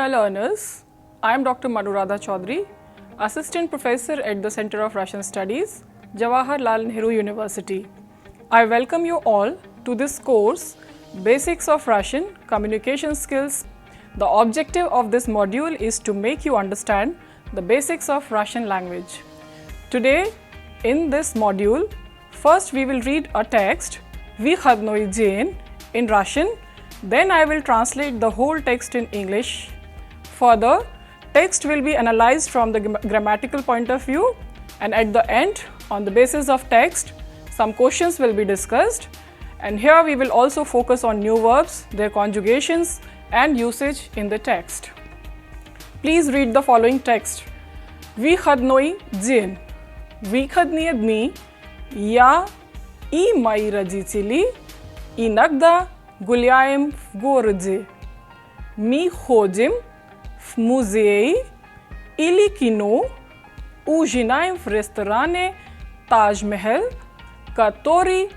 Dear learners, I am Dr. Madhuradha Chaudhary, Assistant Professor at the Center of Russian Studies, Jawaharlal Nehru University. I welcome you all to this course, Basics of Russian Communication Skills. The objective of this module is to make you understand the basics of Russian language. Today, in this module, first we will read a text, Vykhadnoy dzen, in Russian. Then I will translate the whole text in English. Further, text will be analyzed from the grammatical point of view, and at the end, on the basis of text, some questions will be discussed. And here we will also focus on new verbs, their conjugations and usage in the text. Please read the following text. Vykhadnoy dzen. Выходные дни я и мои родители иногда гуляем в городе. Мы ходим в музей или кино, ужинаем в ресторане Тадж-Махал, который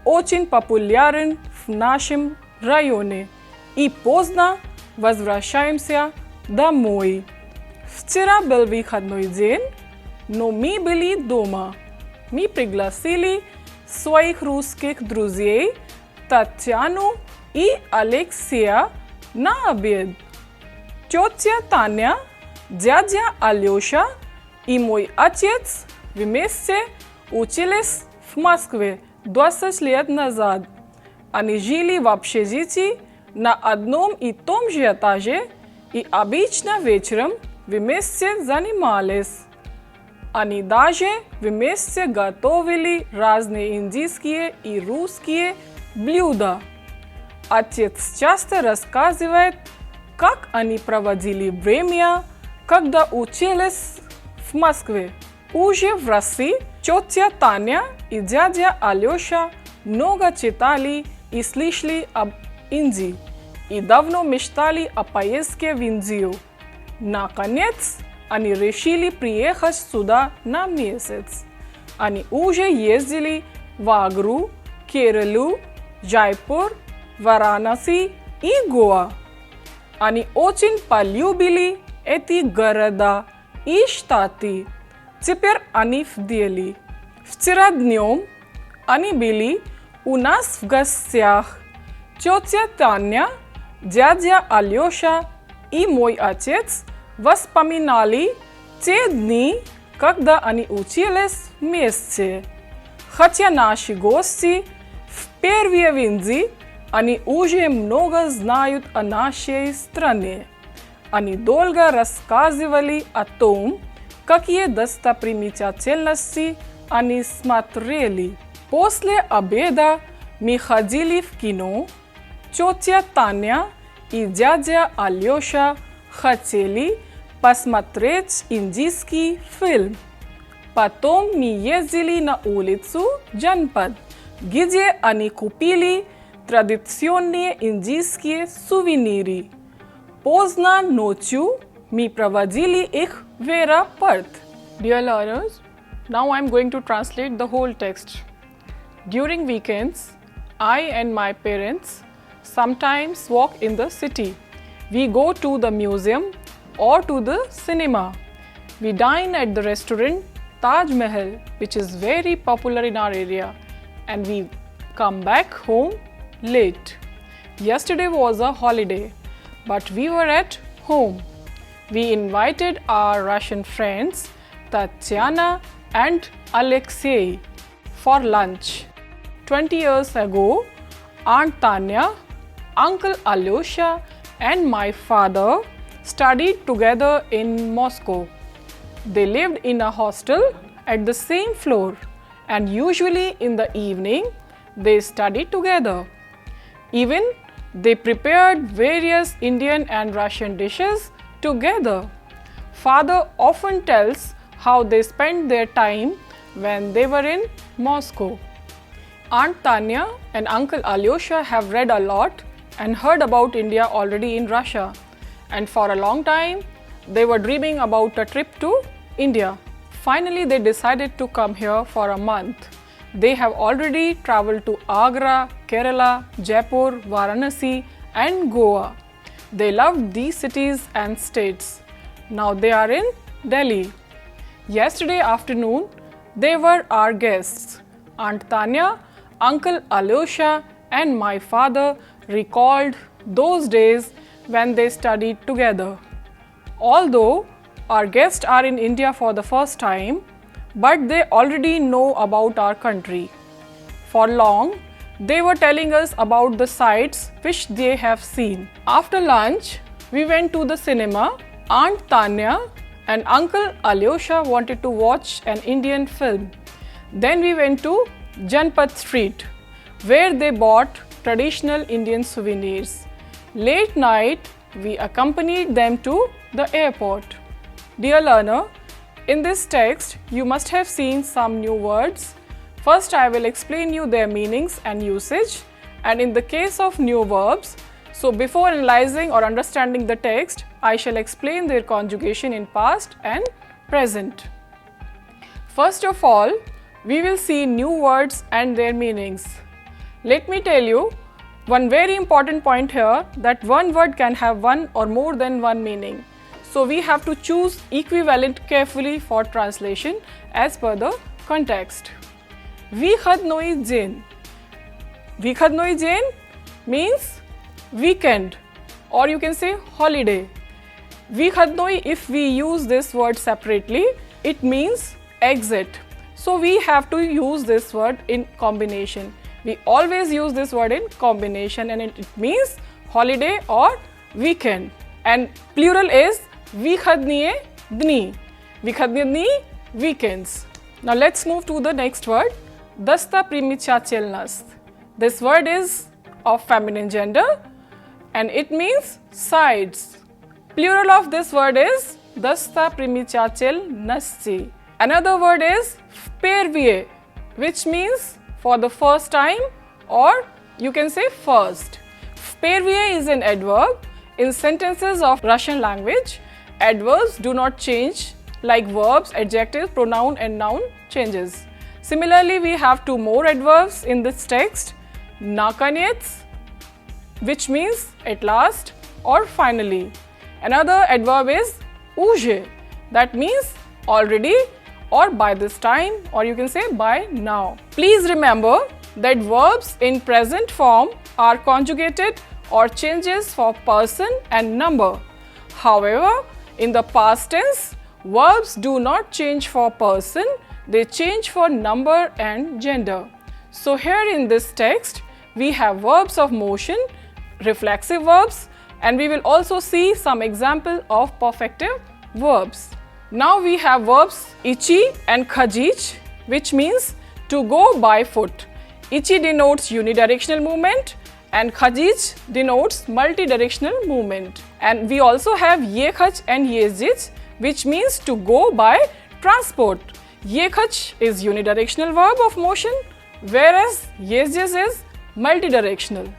очень популярен в нашем районе, и поздно возвращаемся домой. Вчера был выходной день, но мы были дома. Мы пригласили своих русских друзей Татьяну и Алексея на обед. Тетя Таня, дядя Алеша и мой отец вместе учились в Москве 20 лет назад. Они жили в общежитии на одном и том же этаже и обычно вечером вместе занимались. Они даже вместе готовили разные индийские и русские блюда. Отец часто рассказывает, как они проводили время, когда учились в Москве. Уже в России тетя Таня и дядя Алеша много читали и слышали об Индии и давно мечтали о поездке в Индию. Наконец, они решили приехать сюда на месяц. Они уже ездили в Агру, Кералу, Джайпур, Варанаси и Гоа. Они очень полюбили эти города и штаты. Теперь они в Дели. Вчера днем они были у нас в гостях. Тетя Таня, дядя Алеша и мой отец вспоминали те дни, когда они учились вместе. Хотя наши гости впервые в Индии, они уже много знают о нашей стране. Они долго рассказывали о том, какие достопримечательности они смотрели. После обеда мы ходили в кино. Тетя Таня и дядя Алеша хотели посмотреть индийский фильм. Потом мы ездили на улицу Джанпад, где они купили традиционные индийские сувениры. Поздно ночью мы проводили их в аэропорт. Dear learners, now I am going to translate the whole text. During weekends, I and my parents sometimes walk in the city. We go to the museum or to the cinema. We dine at the restaurant Taj-Mahal, which is very popular in our area, and we come back home late. Yesterday was a holiday, but we were at home. We invited our Russian friends Tatyana and Alexei for lunch. 20 years ago, Aunt Tanya, Uncle Alyosha and my father studied together in Moscow. They lived in a hostel at the same floor, and usually in the evening they studied together. Even they prepared various Indian and Russian dishes together. Father often tells how they spent their time when they were in Moscow. Aunt Tanya and Uncle Alyosha have read a lot and heard about India already in Russia, and for a long time they were dreaming about a trip to India. Finally, they decided to come here for a month. They have already traveled to Agra, Kerala, Jaipur, Varanasi and Goa. They loved these cities and states. Now they are in Delhi. Yesterday afternoon, they were our guests. Aunt Tanya, Uncle Alyosha, and my father recalled those days when they studied together. Although our guests are in India for the first time, but they already know about our country. For long, they were telling us about the sights which they have seen. After lunch, we went to the cinema. Aunt Tanya and Uncle Alyosha wanted to watch an Indian film. Then we went to Janpat Street, where they bought traditional Indian souvenirs. Late night, we accompanied them to the airport. Dear learner, in this text, you must have seen some new words. First, I will explain you their meanings and usage, and in the case of new verbs, so before analyzing or understanding the text, I shall explain their conjugation in past and present. First of all, we will see new words and their meanings. Let me tell you one very important point here, that one word can have one or more than one meaning. So we have to choose equivalent carefully for translation as per the context. Vykhadnoy Jain. Vykhadnoy Jain means weekend, or you can say holiday. Vykhadnoy, if we use this word separately, it means exit. So we have to use this word in combination. We always use this word in combination, and it means holiday or weekend. And plural is Vykhadniye Dni. Vykhadniye Dni, weekends. Now let's move to the next word, Dasta Primichalnast. This word is of feminine gender and it means sides. Plural of this word is Dasta Primichalnasti. Another word is Vperviye, which means for the first time, or you can say first. Vperviye is an adverb. In sentences of Russian language, adverbs do not change like verbs, adjectives, pronoun and noun changes. Similarly, we have two more adverbs in this text, Nakanyets, which means at last or finally. Another adverb is Uje, that means already or by this time, or you can say by now. Please remember that verbs in present form are conjugated or changes for person and number. However, in the past tense, verbs do not change for person, they change for number and gender. So here in this text, we have verbs of motion, reflexive verbs, and we will also see some example of perfective verbs. Now we have verbs ichi and khajich, which means to go by foot. Ichi denotes unidirectional movement and khajich denotes multidirectional movement. And we also have yekhach and yezdich, which means to go by transport. Yekhach is unidirectional verb of motion, whereas yezdich is multidirectional.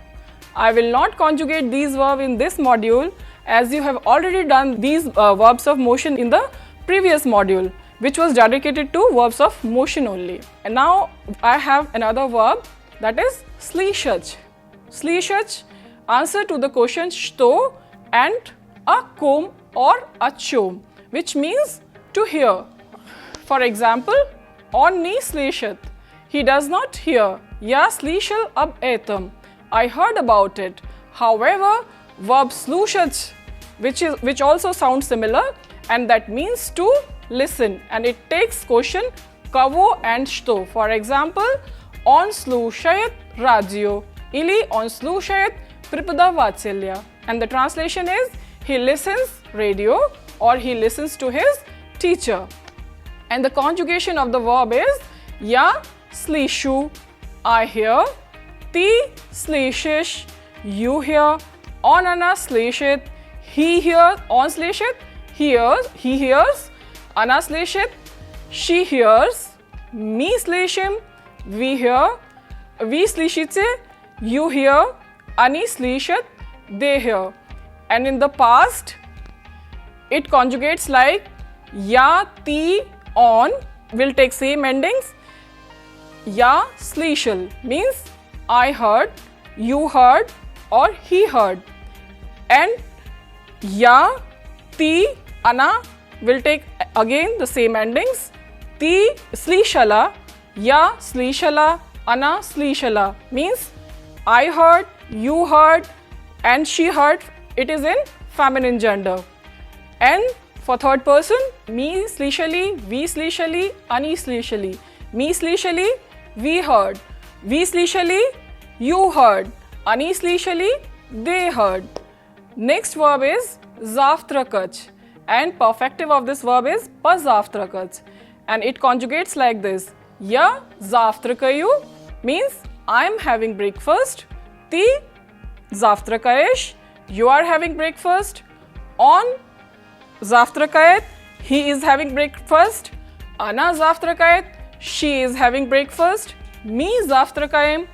I will not conjugate these verbs in this module, as you have already done these verbs of motion in the previous module, which was dedicated to verbs of motion only. And now I have another verb, that is slishach. Slishach answer to the question shto and a kom or a chom, which means to hear. For example, on ni slishat, he does not hear. Ya slishal ab etam, I heard about it. However, verb slushach, which also sounds similar, and that means to listen, and it takes question kavo and shto. For example, on slushayat radio, ili on slushayat pripada vatsalya, and the translation is he listens radio or he listens to his teacher. And the conjugation of the verb is ya slishu, I hear, ti slishish, you hear, onana slishit, he hears, on slishit, he hears, ana slishit, she hears, me slishim, we hear, we slishitse, you hear, ani slishat, they hear. And in the past, it conjugates like ya, ti, on will take same endings. Ya slishal means I heard, you heard, or he heard. And Ya, ti, ana will take again the same endings. Ti, slishala, ya, slishala, ana, slishala means I heard, you heard, and she heard. It is in feminine gender. And for third person, me slishali, we slishali, ani slishali. Me slishali, we heard. We slishali, you heard. Ani slishali, they heard. Next verb is zaftrakach, and perfective of this verb is pazavtrakach, and it conjugates like this. Ya zaftrakayu means I am having breakfast. Ti zaftrakayesh, you are having breakfast. On zaftrakayet, he is having breakfast. Ana zaftrakayet, she is having breakfast. Me zaftrakayem,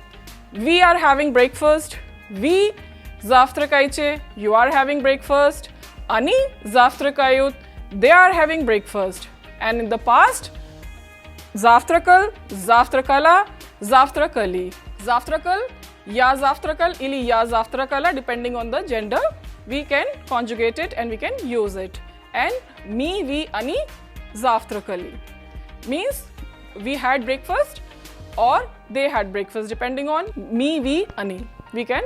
we are having breakfast. We zaftrakayche, you are having breakfast. Ani zaftrakayut, they are having breakfast. And in the past, zaftrakal, zaftrakala, zaftrakali. Zaftrakal, ya zaftrakal, ili ya zaftrakala, depending on the gender, we can conjugate it and we can use it. And me, we, ani, zaftrakali means we had breakfast or they had breakfast, depending on me, we, ani. We can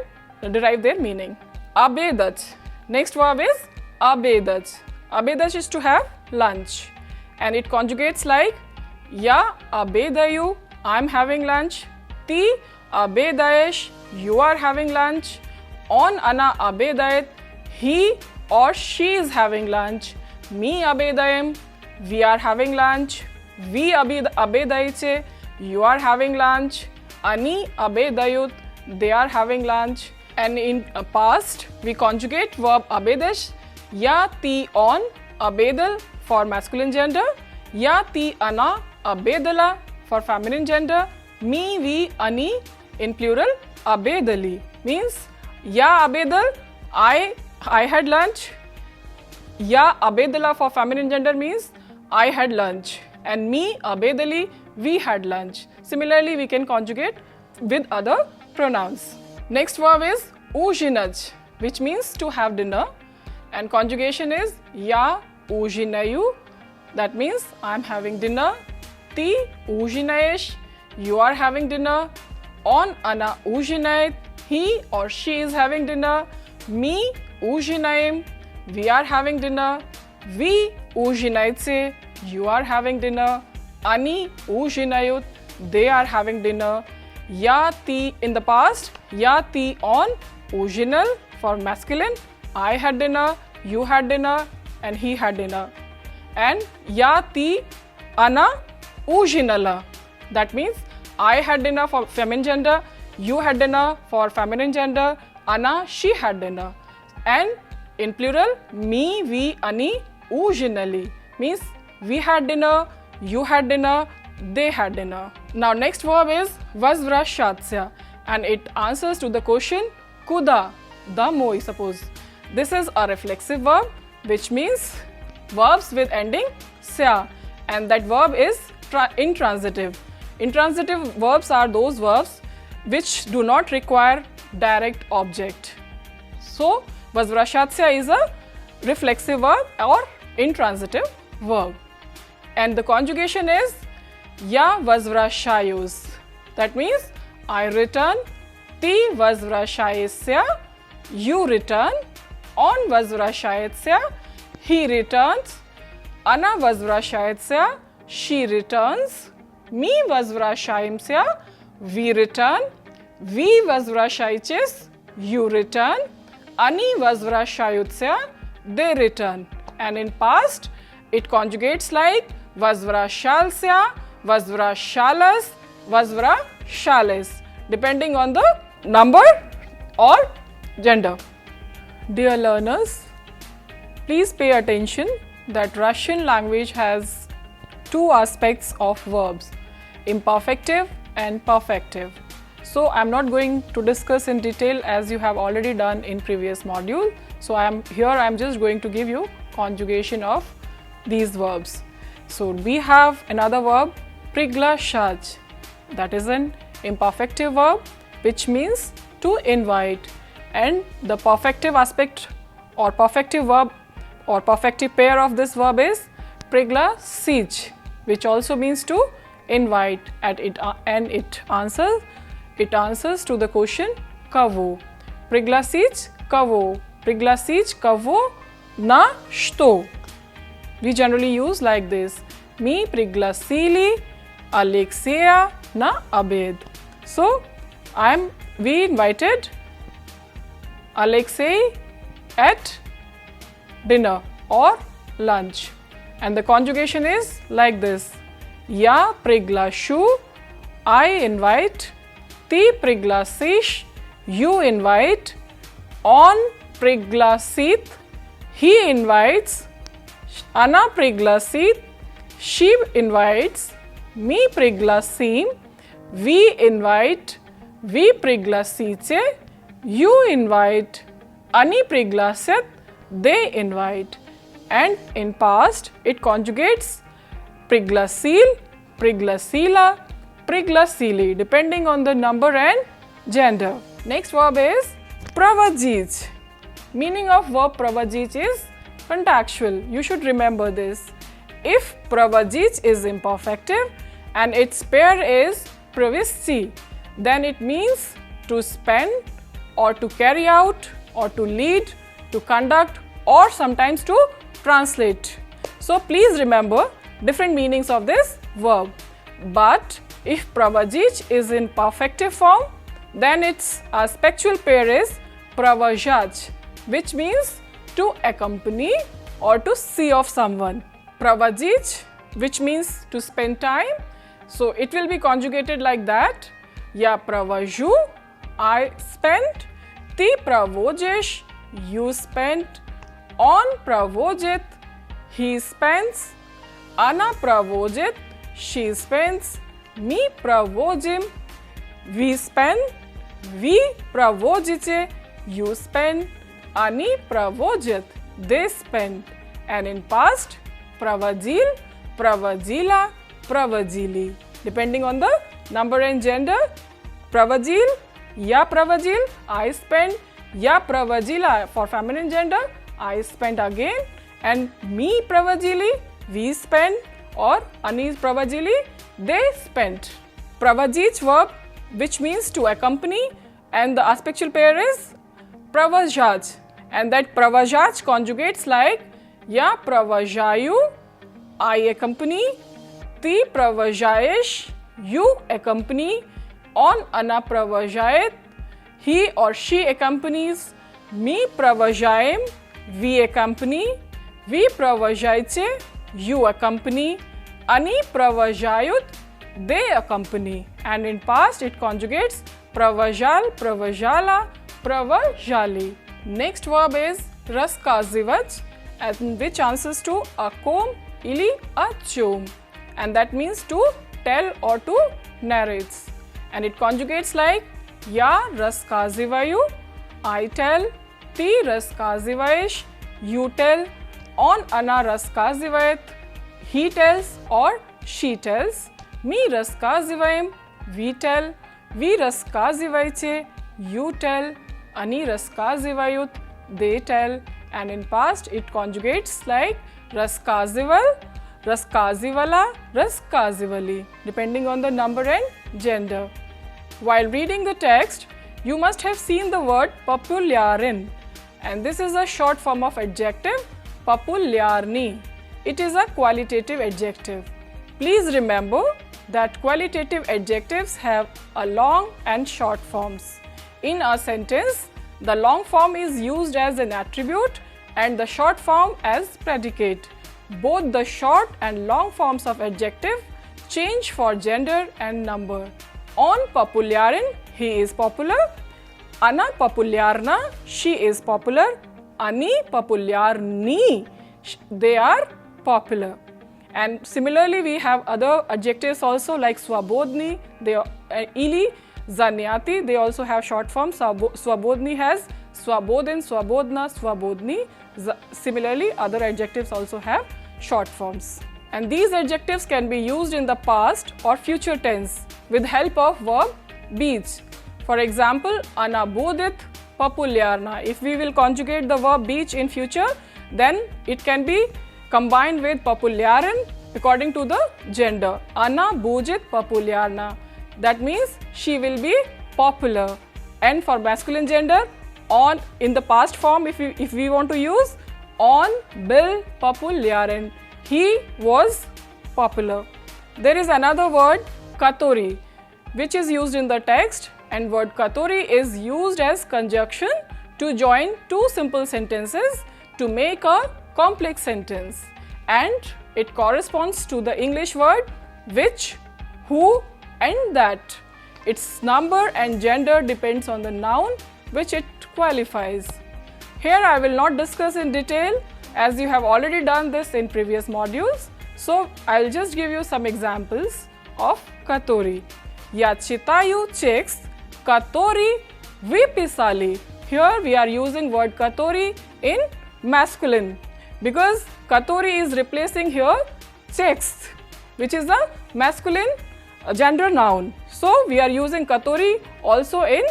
derive their meaning. Abedach. Next verb is abedach. Abedach is to have lunch, and it conjugates like ya abedayu, I am having lunch. Ti abedayesh, you are having lunch. On ana abedayet, he or she is having lunch. Me abedayem, we are having lunch. We abedaiche, you are having lunch. Ani abedayut, they are having lunch. And in past, we conjugate verb abedesh. Ya ti on abedal for masculine gender. Ya ti ana abedala for feminine gender. Me, we, ani in plural abedali means ya abedal, I had lunch. Ya abedala for feminine gender means I had lunch, and me abedali, we had lunch. Similarly, we can conjugate with other pronouns. Next verb is ujinaj, which means to have dinner, and conjugation is ya ujinayu, that means I am having dinner. Ti ujinayesh, you are having dinner. On ana ujinayet, he or she is having dinner. Me ujinayem, we are having dinner. We ujinaytse, you are having dinner. Ani ujinayut, they are having dinner. Ya ti in the past, ya ti on ujinal for masculine, I had dinner, you had dinner, and he had dinner. And ya ti ana ujinala, that means I had dinner for feminine gender, you had dinner for feminine gender, ana, she had dinner. And in plural, me, we, ani, ujinali means we had dinner, you had dinner, they had dinner. Now next verb is vasvrashatsya, and it answers to the question kuda, the moi, suppose. This is a reflexive verb, which means verbs with ending sya, and that verb is intransitive. Intransitive verbs are those verbs which do not require direct object. So vasvrashatsya is a reflexive verb or intransitive verb, and the conjugation is ya vasvrashayus, that means I return. Ti vasvrashayasya, you return. On vasvrashayasya, he returns. Ana vasvrashayasya, she returns. Me vasvrashayamsya, we return. We vasvrashayches, you return. Ani vasvrashayutsya, they return. And in past, it conjugates like vasvrashalsya, vasvrashalas, vasvrashales, depending on the number or gender. Dear learners, please pay attention that Russian language has two aspects of verbs, imperfective and perfective. So I am not going to discuss in detail as you have already done in previous module. So I am just going to give you conjugation of these verbs. So we have another verb, priglashaj, that is an imperfective verb which means to invite, and the perfective aspect or perfective verb or perfective pair of this verb is priglasić, which also means to invite, and it answers to the question kavo. Priglasić kavo. Priglasić kavo na što. We generally use like this. Mi priglasili Alexeya na obed. So we invited Alexei at dinner or lunch, and the conjugation is like this. Ya priglashu, I invite. Ti priglasiš, you invite. On priglasit, he invites. Ana priglasit, she invites. Mi priglasim, we invite. Vi priglasice, you invite. Ani priglasit, they invite. And in past it conjugates priglasil, priglasila, priglasili, depending on the number and gender. Next verb is pravadjic. Meaning of verb pravadjic is contextual. You should remember this. If pravadjic is imperfective and its pair is pravisci, then it means to spend or to carry out or to lead, to conduct, or sometimes to translate. So please remember different meanings of this verb. But if pravadjic is in perfective form, then its spectual pair is pravajaj, which means to accompany or to see of someone. Pravadjic, which means to spend time, so it will be conjugated like that. Ya pravaju, I spent. Ti pravojesh, you spent. On pravojit, he spends. Ana pravojit, she spends. Mi pravojim, we spend. Vi pravojice, you spend. Ani pravojit, they spend. And in past, pravajil, pravajila, pravajili, depending on the number and gender. Pravajil, ya pravajil, I spend. Ya pravajila for feminine gender, I spent again. And mi pravajili, we spend, or ani pravajili, they spent. Pravadjic verb, which means to accompany, and the aspectual pair is pravajaj, and that pravajaj conjugates like ya pravajayu, I accompany. Ti pravajayesh, you accompany. On ana pravajayet, he or she accompanies. Mi pravajayem, we accompany. Vi pravajayche, you accompany. Ani pravajayut, they accompany. And in past it conjugates pravajal, pravajala, pravajali. Next verb is raskazivaj, and which answers to akom ili achom, and that means to tell or to narrate. And it conjugates like ya raskazivayu, I tell. Ti raskazivayesh, you tell. On ana raskazivayet, he tells or she tells. Mi raskazivayem, we tell. Vi raskazivayche, you tell. Ani raskazivayut, they tell. And in past it conjugates like raskazival, raskazivala, raskazivali, depending on the number and gender. While reading the text, you must have seen the word populyarin, and this is a short form of adjective populyarni. It is a qualitative adjective. Please remember that qualitative adjectives have a long and short forms. In a sentence, the long form is used as an attribute and the short form as predicate. Both the short and long forms of adjective change for gender and number. On populyarin, he is popular. Ana populyarna, she is popular. Ani populyarni, they are popular. And similarly, we have other adjectives also like swabodni, ili, zanyati, they also have short form. Swabodni has swabodin, swabodna, swabodni. Similarly, other adjectives also have short forms. And these adjectives can be used in the past or future tense with help of verb beach. For example, ana bodit, populyarna. If we will conjugate the verb beach in future, then it can be combined with populyaren according to the gender. Ana bujit populyarna. That means she will be popular. And for masculine gender, on in the past form, if we want to use, on bil populyaren. He was popular. There is another word, katori, which is used in the text, and word katori is used as conjunction to join two simple sentences to make a complex sentence, and it corresponds to the English word which, who and that. Its number and gender depends on the noun which it qualifies. Here I will not discuss in detail as you have already done this in previous modules. So I will just give you some examples of katori. Ya chitayu chicks, katori vipisali. Here we are using word katori in masculine because katori is replacing here chicks, which is a masculine gender noun. So we are using katori also in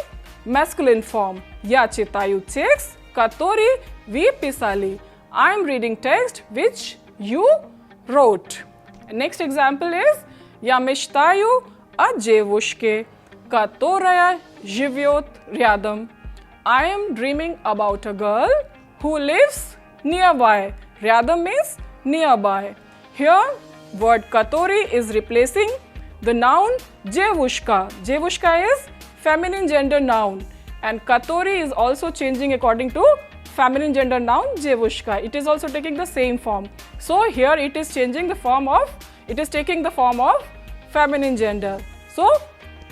masculine form. Ya chitayu chicks, katori vipisali. I am reading text which you wrote. Next example is Ya mishtаю a девушке, которая живет рядом. I am dreaming about a girl who lives nearby. Rядом means nearby. Here word katori is replacing the noun девушка. Девушка is feminine gender noun, and katori is also changing according to feminine gender noun девушка. It is also taking the same form. So here it is changing the form of, it is taking the form of feminine gender. So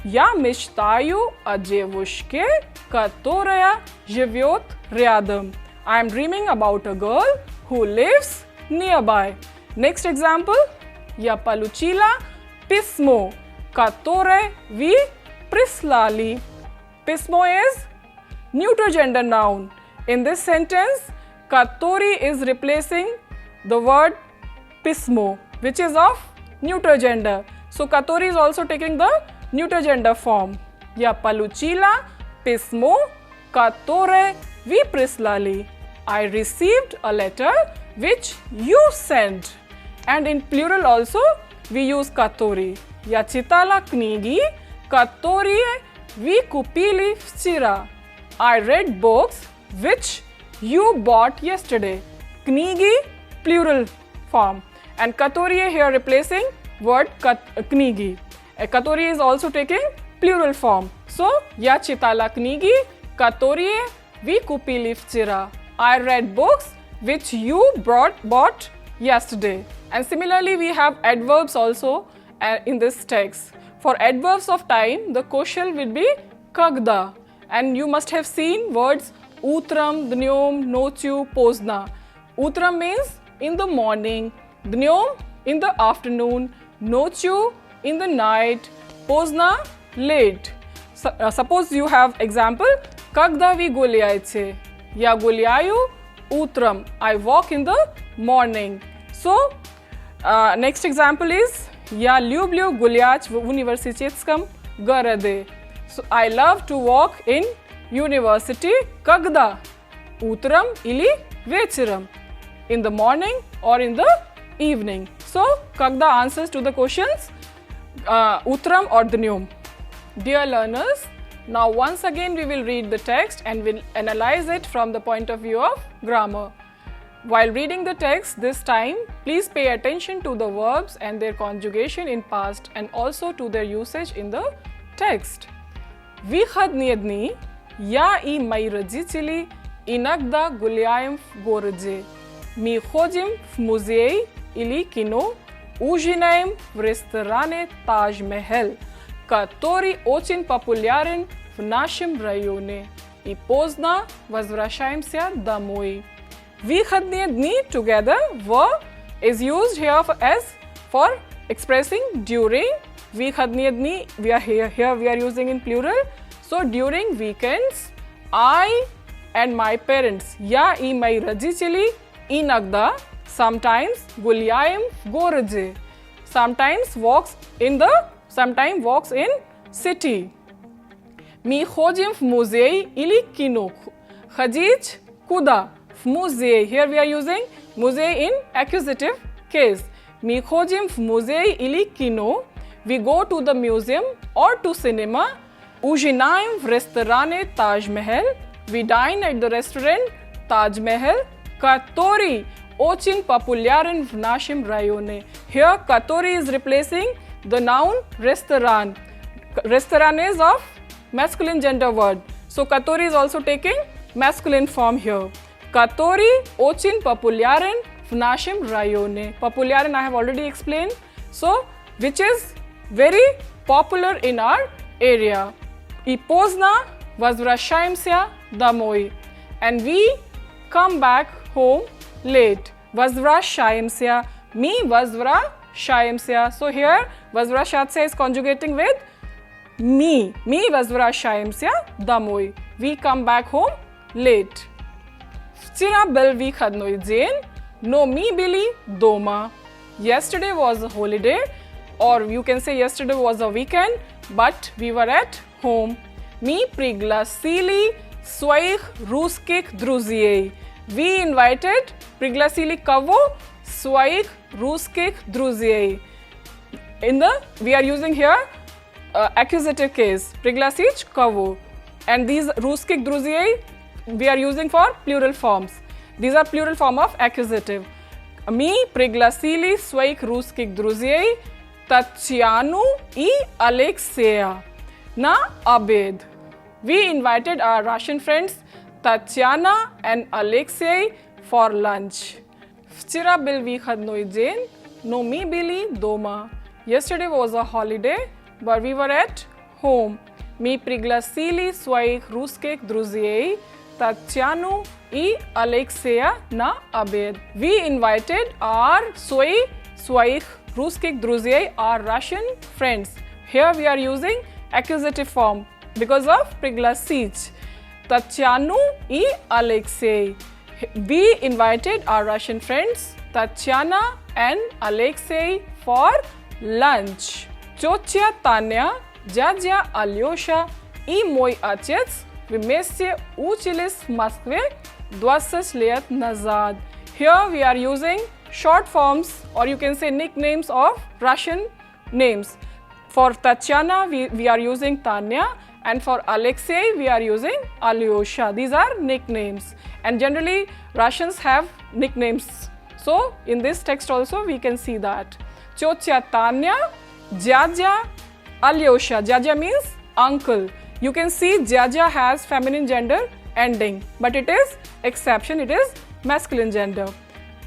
я мечтаю о девушке, которая живет рядом. I am dreaming about a girl who lives nearby. Next example, я получила письмо, которое вы прислали. Письмо is neuter gender noun. In this sentence, katori is replacing the word pismo, which is of neuter gender. So katori is also taking the neuter gender form. Я получила письмо, которое вы прислали. I received a letter which you sent. And in plural also we use katori. Я читала книги, которые вы купили вчера. I read books which you bought yesterday. Knigi, plural form. And katori here replacing word knigi. Katori is also taking plural form. So, ya chitala knigi, katori vi kupili včera. I read books which you bought yesterday. And similarly, we have adverbs also in this text. For adverbs of time, the koshal will be kagda. And you must have seen words utram, dnyom, nochu, pozna. Utram means in the morning, dnyom in the afternoon, nochu in the night, pozna late. Suppose you have example, kagda vi gulyajce. Я гуляю утром. I walk in the morning. So, next example is Я люблю гулять в университетском городе. So, I love to walk in university. Когда? Утром или вечером? In the morning or in the evening. So, когда answers to the questions утром or dnyom. Dear learners, now once again we will read the text and will analyze it from the point of view of grammar. While reading the text this time, please pay attention to the verbs and their conjugation in past and also to their usage in the text. Выходные дни я и мои родители иногда гуляем в городе. Мы ходим в музей или кино, ужинаем в ресторане Taj Mahal, который очень популярен в нашем районе, и поздно возвращаемся домой. Выходные дни together verb is used here for expressing during. Выходные дни we are here we are using in plural. So during weekends, I and my parents, я и мои родители иногда, sometimes гуляем в городе, sometimes walks in city. Mi chodzim w muzej ili kino. Chodzić kuda? W muzej. Here we are using muzej in accusative case. Mi chodzim w muzej ili kino. We go to the museum or to cinema. Ужинаем в ресторане Taj Mahal. We dine at the restaurant Taj Mahal, который очень популярен в нашем районе. Here, который is replacing the noun restaurant. Restaurant is of masculine gender word. So, который is also taking masculine form here. Который очень популярен в нашем районе. Популярен I have already explained. So, which is very popular in our area. И поздно возвращаемся домой. And we come back home late. Возвращаемся. Мы возвращаемся. So here, возвращаться is conjugating with me. Мы возвращаемся домой. We come back home late. Вчера был выходной день, но мы были дома. Yesterday was a holiday, or you can say yesterday was a weekend, but we were at home. Мы пригласили своих русских друзей. We invited, пригласили кого? Своих русских друзей. We are using here accusative case. Пригласить кого? And these русских друзей we are using for plural forms. These are plural form of accusative. Мы пригласили своих русских друзей Татьяну и Алексея на обед. We invited our Russian friends Tatiana and Alexei for lunch. Вчера был выходной день, но мы были дома. Yesterday was a holiday, but we were at home. Мы пригласили своих русских друзей Татьяну и Алексея на обед. We invited our своих русских друзей, our Russian friends. Here we are using accusative form because of пригласить. Татьяну и Alexei. We invited our Russian friends Tatiana and Alexei for lunch. Тетя Таня, дядя Алёша и мой отец вместе учились в Москве 20 лет назад. Here we are using short forms, or you can say nicknames of Russian names. For Tatiana, we are using Tanya, and for Alexei, we are using Alyosha. These are nicknames. And generally, Russians have nicknames. So, in this text also, we can see that. Tетя Tanya, Dядя Alyosha. Dядя means uncle. You can see Dядя has feminine gender ending, but it is exception, it is masculine gender.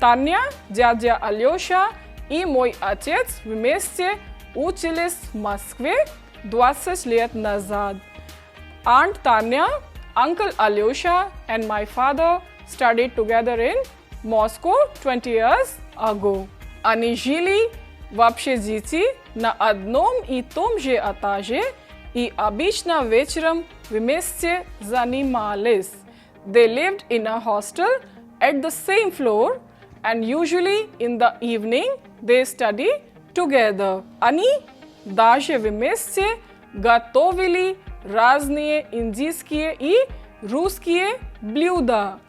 Tanya, Dядя Alyosha и мой отец вместе учились в Москве 20 лет назад. Aunt Tanya, Uncle Alyosha and my father studied together in Moscow 20 years ago. Они жили в общежитии на одном и том же этаже и обычно вечером вместе занимались. They lived in a hostel at the same floor and usually in the evening they study together. Они даже вместе готовили разные индийские и русские блюда.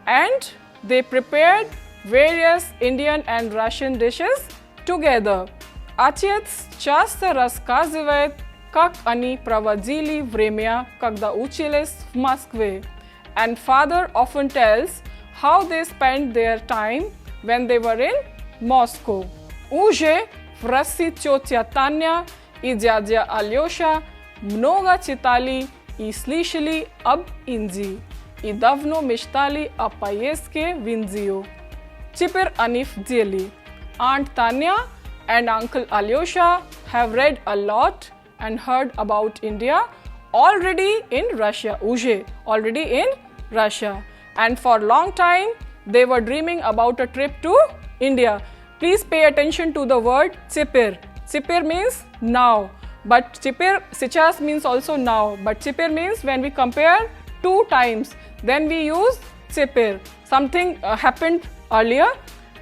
And they prepared various Indian and Russian dishes together. Отец часто рассказывает, как они проводили время, когда учились в Москве. And father often tells how they spent their time when they were in Moscow. Уже в России тетя Таня и дядя Алёша много читали и слышали об Индии и давно мечтали о поездке в Индию. Теперь они в деле. Aunt Tanya and Uncle Alyosha have read a lot and heard about India already in Russia. Уже already in Russia. And for a long time they were dreaming about a trip to India. Please pay attention to the word теперь. Теперь means now. But теперь, сейчас means also now. But теперь means when we compare two times, then we use теперь. Something happened earlier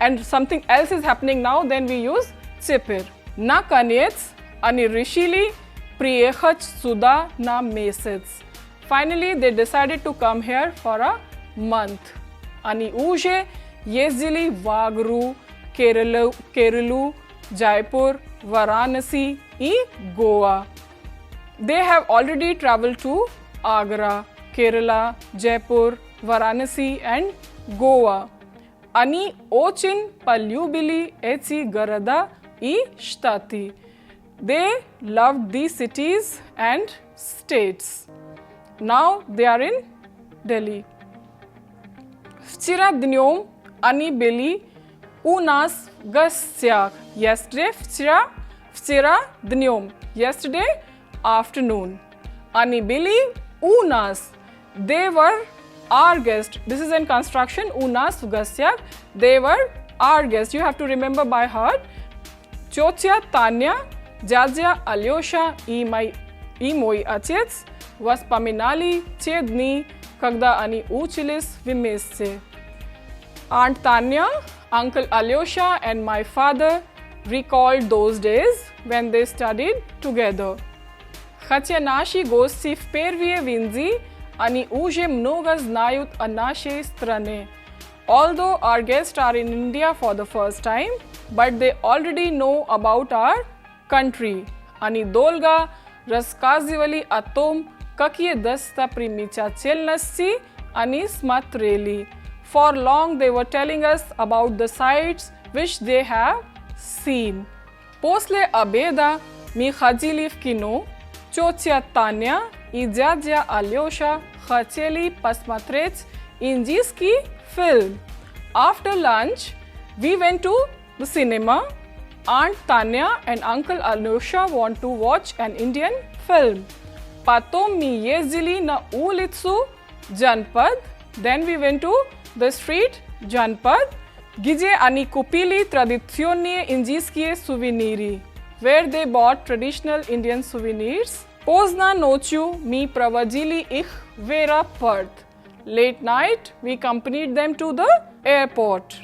and something else is happening now, then we use теперь. Наконец, они решили приехать сюда на месяц. Finally, they decided to come here for a month. Они уже ездили в Агру, Kerala, Jaipur, Varanasi и Goa. They have already traveled to Agra, Kerala, Jaipur, Varanasi and Goa. Они очень полюбили эти города и штаты. They loved these cities and states. Now they are in Delhi. Вчера днем они были у нас в гостях. Yesterday, вчера днем. Yesterday afternoon. Они были у нас. They were our guest. This is in construction. У нас в гостях. They were our guest. You have to remember by heart. Тетя Таня, дядя Алеша и мой отец вспоминали те дни, когда они учились вместе. Aunt Tanya, Uncle Alyosha and my father recalled those days when they studied together. Хотя наши гости впервые в Индии, они уже много знают о нашей стране. Although our guests are in India for the first time, but they already know about our country. Они долго рассказывали о том, какие достопримечательности они смотрели. For long they were telling us about the sights which they have seen. После обеда мы ходили в кино. Тетя Таня и дядя Алеша хотели посмотреть индийский film. After lunch, we went to the cinema. Aunt Tanya and Uncle Alyosha want to watch an Indian film. Потом мы ездили на улицу Janpad. Then we went to the street Janpad, где они купили традиционные индийские сувениры. Where they bought traditional Indian souvenirs. Поздно ночью мы проводили их в аэропорт. Late night, we accompanied them to the airport.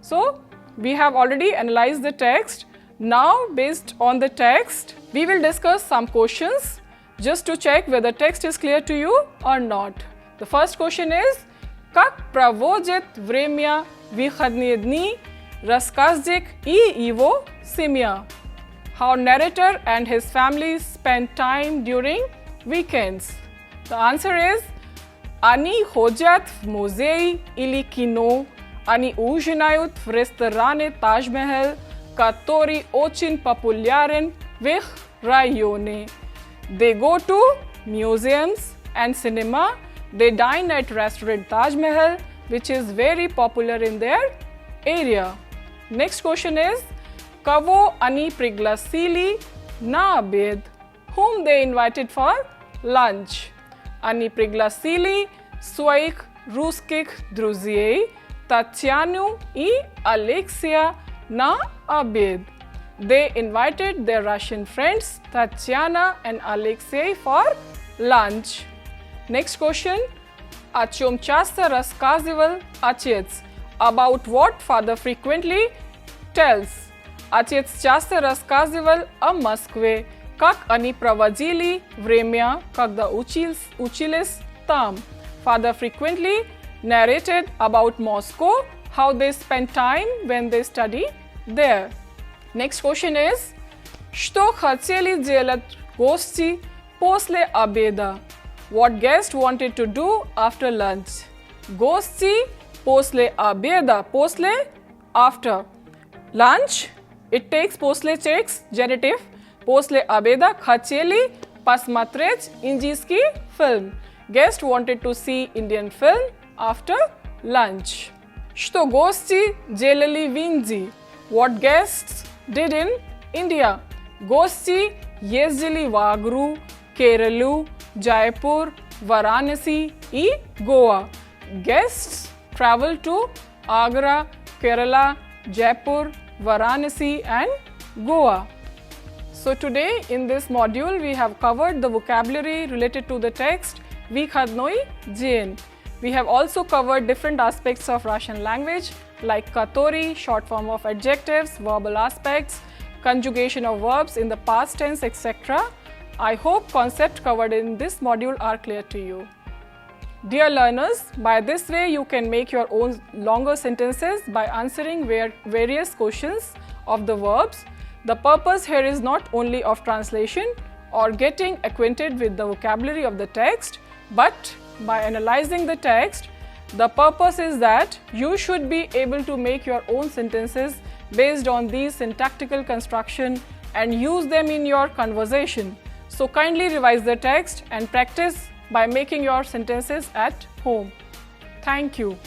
So, we have already analyzed the text. Now, based on the text, we will discuss some questions just to check whether the text is clear to you or not. The first question is, как проводит время выходные дни рассказчик и его семья? How narrator and his family spend time during weekends? The answer is, они ходят в музей или кино, они ужинают в ресторане Taj Mahal, который очень популярен в их районе. They go to museums and cinema. They dine at restaurant Taj Mahal, which is very popular in their area. Next question is, кого они пригласили на обед? Whom they invited for lunch? Они пригласили своих русских друзей Татьяну и Алексея на обед. They invited their Russian friends Tatiana and Alexei for lunch. Next question. О чем часто рассказывал отец? About what father frequently tells? Отец часто рассказывал о Москве, как они проводили время, когда учились там. Father frequently narrated about Moscow, how they spent time when they study there. Next question is, что хотели делать гости после обеда? What guest wanted to do after lunch? Гости после обеда, после, after. Lunch, it takes, после takes genitive. После обеда хотели посмотреть индийский film. Guest wanted to see Indian film after lunch. Что гости делали в Индии? What guests did in India? Гости ездили в Агру, Kerala, Jaipur, Varanasi и Goa. Guests traveled to Agra, Kerala, Jaipur, Varanasi and Goa. So today in this module we have covered the vocabulary related to the text Vykhadnoy Jain. We have also covered different aspects of Russian language like katori, short form of adjectives, verbal aspects, conjugation of verbs in the past tense, etc. I hope concepts covered in this module are clear to you. Dear learners, by this way you can make your own longer sentences by answering various questions of the verbs. The purpose here is not only of translation or getting acquainted with the vocabulary of the text, but by analyzing the text, the purpose is that you should be able to make your own sentences based on these syntactical construction and use them in your conversation. So kindly revise the text and practice by making your sentences at home. Thank you.